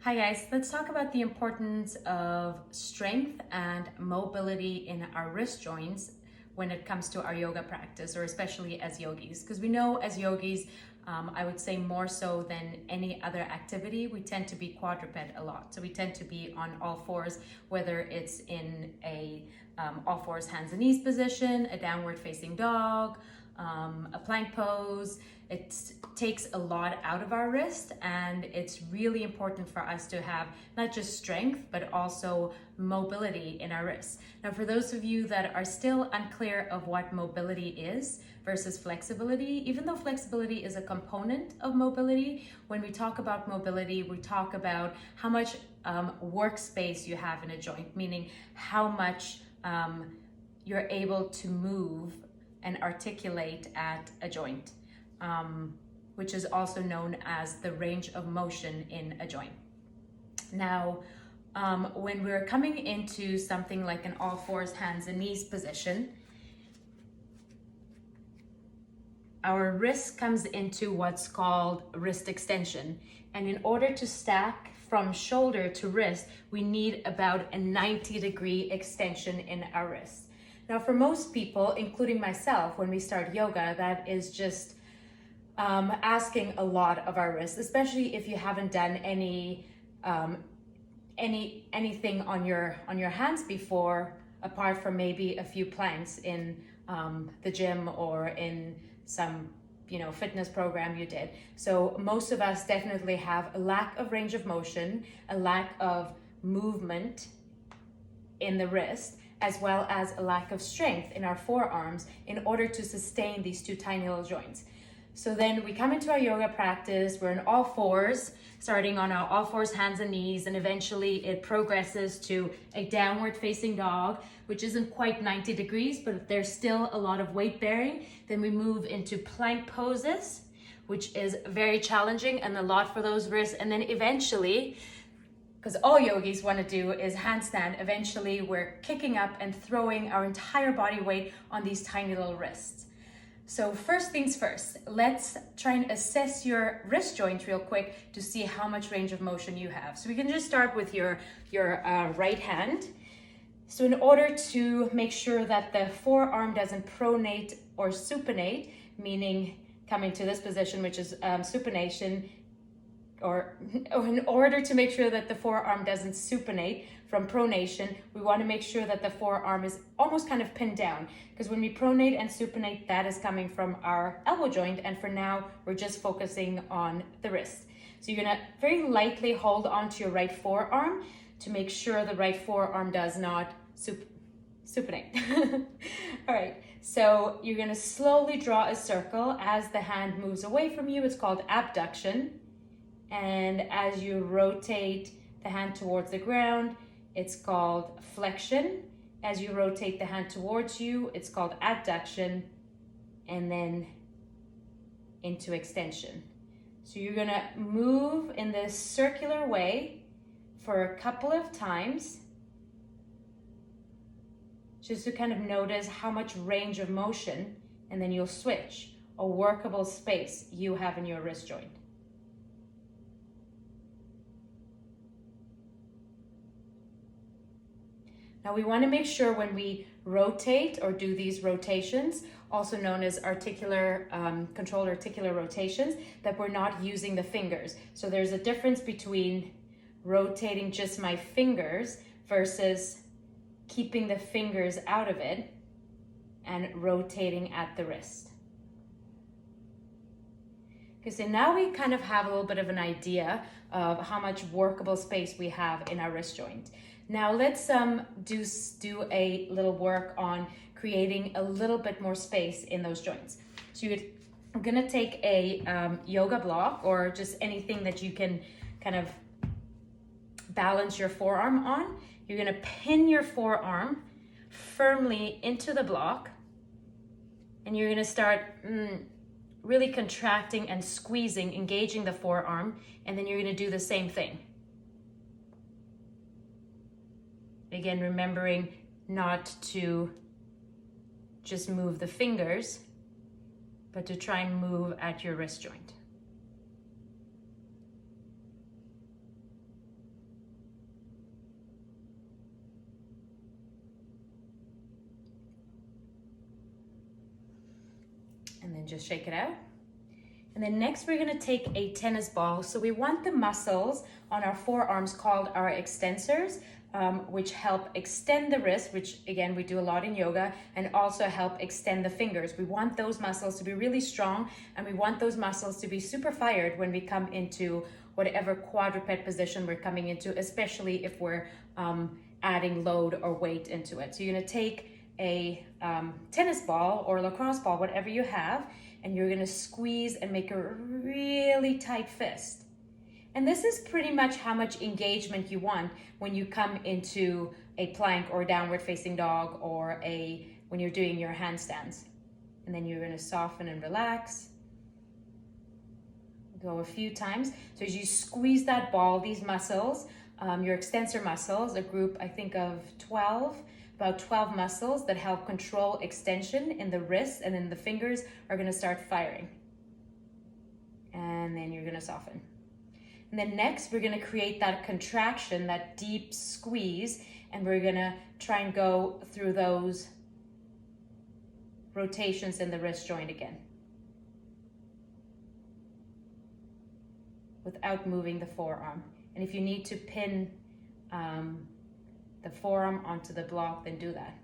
Hi guys, let's talk about the importance of strength and mobility in our wrist joints when it comes to our yoga practice, or especially as yogis. Because we know as yogis, I would say more so than any other activity, we tend to be quadruped a lot. So we tend to be on all fours, whether it's in a all fours hands and knees position, a downward facing dog, a plank pose. It takes a lot out of our wrist, and it's really important for us to have not just strength, but also mobility in our wrists. Now, for those of you that are still unclear of what mobility is versus flexibility, even though flexibility is a component of mobility, when we talk about mobility, we talk about how much workspace you have in a joint, meaning how much you're able to move and articulate at a joint, which is also known as the range of motion in a joint. Now, when we're coming into something like an all fours hands and knees position, our wrist comes into what's called wrist extension. And in order to stack from shoulder to wrist, we need about a 90-degree extension in our wrist. Now, for most people, including myself, when we start yoga, that is just asking a lot of our wrists, especially if you haven't done anything on your hands before, apart from maybe a few planks in the gym or in some fitness program you did. So most of us definitely have a lack of range of motion, a lack of movement in the wrist, as well as a lack of strength in our forearms in order to sustain these two tiny little joints. So then we come into our yoga practice, we're in all fours, starting on our all fours hands and knees, and eventually it progresses to a downward facing dog, which isn't quite 90 degrees, but there's still a lot of weight bearing. Then we move into plank poses, which is very challenging and a lot for those wrists. And then eventually, because all yogis want to do is handstand, eventually we're kicking up and throwing our entire body weight on these tiny little wrists. So first things first, let's try and assess your wrist joint real quick to see how much range of motion you have. So we can just start with your right hand. So in order to make sure that the forearm doesn't pronate or supinate, meaning coming to this position, which is supination, or in order to make sure that the forearm doesn't supinate from pronation, we want to make sure that the forearm is almost kind of pinned down, because when we pronate and supinate, that is coming from our elbow joint, and for now we're just focusing on the wrist. So you're going to very lightly hold onto your right forearm to make sure the right forearm does not supinate. All right, so you're going to slowly draw a circle as the hand moves away from you. It's called abduction. And as you rotate the hand towards the ground, it's called flexion. As you rotate the hand towards you, it's called adduction, and then into extension. So you're gonna move in this circular way for a couple of times, just to kind of notice how much range of motion, and then you'll switch a workable space you have in your wrist joint. Now we want to make sure when we rotate or do these rotations, also known as controlled articular rotations, that we're not using the fingers. So there's a difference between rotating just my fingers versus keeping the fingers out of it and rotating at the wrist. Okay, so now we kind of have a little bit of an idea of how much workable space we have in our wrist joint. Now let's do a little work on creating a little bit more space in those joints. So you're gonna take a yoga block, or just anything that you can kind of balance your forearm on. You're gonna pin your forearm firmly into the block, and you're gonna start really contracting and squeezing, engaging the forearm, and then you're gonna do the same thing. Again, remembering not to just move the fingers, but to try and move at your wrist joint. just shake it out. And then next we're gonna take a tennis ball. So we want the muscles on our forearms called our extensors, which help extend the wrist, which again, we do a lot in yoga, and also help extend the fingers. We want those muscles to be really strong, and we want those muscles to be super fired when we come into whatever quadruped position we're coming into, especially if we're adding load or weight into it. So you're gonna take a tennis ball or lacrosse ball, whatever you have, and you're gonna squeeze and make a really tight fist. And this is pretty much how much engagement you want when you come into a plank or downward facing dog or when you're doing your handstands. And then you're gonna soften and relax. Go a few times. So as you squeeze that ball, these muscles, your extensor muscles, a group I think of 12, about 12 muscles that help control extension in the wrists and then the fingers are gonna start firing. And then you're gonna soften. And then next, we're gonna create that contraction, that deep squeeze, and we're gonna try and go through those rotations in the wrist joint again, without moving the forearm. And if you need to pin the forearm onto the block, then do that.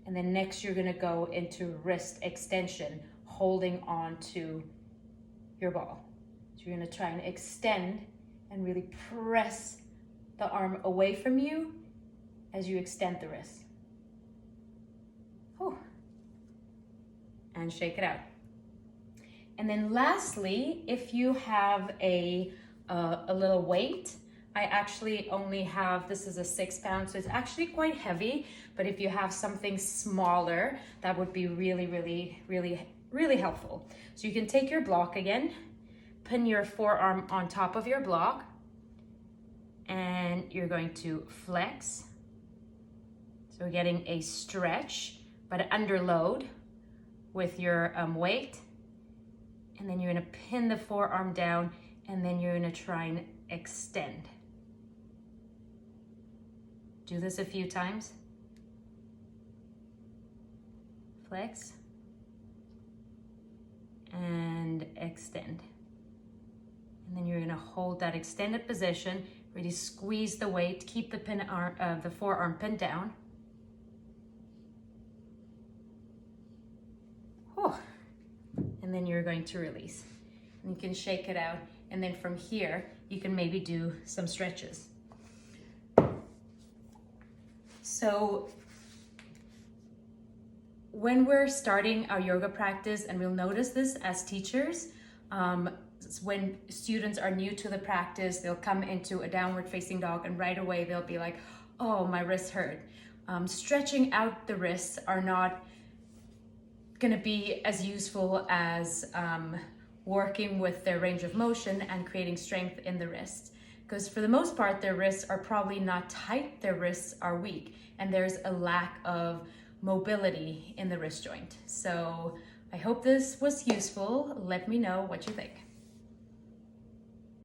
And then next you're gonna go into wrist extension, holding on to your ball. So you're gonna try and extend and really press the arm away from you as you extend the wrist. Whew. And shake it out. And then lastly, if you have a little weight, I actually only have, this is a 6 pound, so it's actually quite heavy, but if you have something smaller, that would be really, really, really, really helpful. So you can take your block again, pin your forearm on top of your block, and you're going to flex. So we're getting a stretch, but under load with your weight. And then you're gonna pin the forearm down, and then you're gonna try and extend. Do this a few times. Flex and extend. And then you're gonna hold that extended position, really squeeze the weight, keep the forearm pinned down. Oh. And then you're going to release. And you can shake it out, and then from here, you can maybe do some stretches. So when we're starting our yoga practice, and we'll notice this as teachers, when students are new to the practice, they'll come into a downward facing dog and right away they'll be like, oh, my wrists hurt. Stretching out the wrists are not gonna be as useful as working with their range of motion and creating strength in the wrists. Because for the most part, their wrists are probably not tight, their wrists are weak, and there's a lack of mobility in the wrist joint. So I hope this was useful. Let me know what you think.